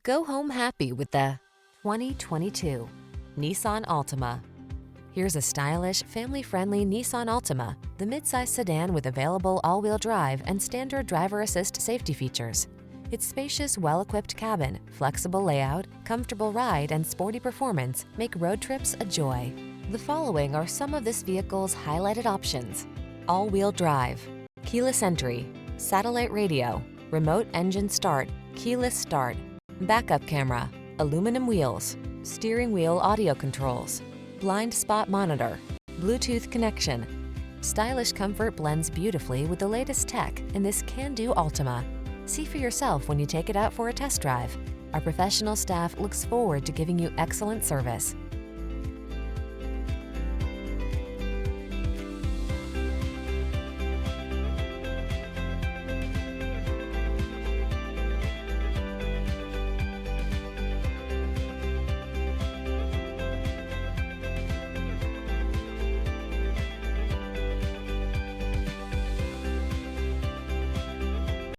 Go home happy with the 2022 Nissan Altima. Here's a stylish, family-friendly Nissan Altima, the midsize sedan with available all-wheel drive and standard driver assist safety features. Its spacious, well-equipped cabin, flexible layout, comfortable ride, and sporty performance make road trips a joy. The following are some of this vehicle's highlighted options: all-wheel drive, keyless entry, satellite radio, remote engine start, keyless start, backup camera, aluminum wheels, steering wheel audio controls, blind spot monitor, Bluetooth connection. Stylish comfort blends beautifully with the latest tech in this can-do Altima. See for yourself when you take it out for a test drive. Our professional staff looks forward to giving you excellent service.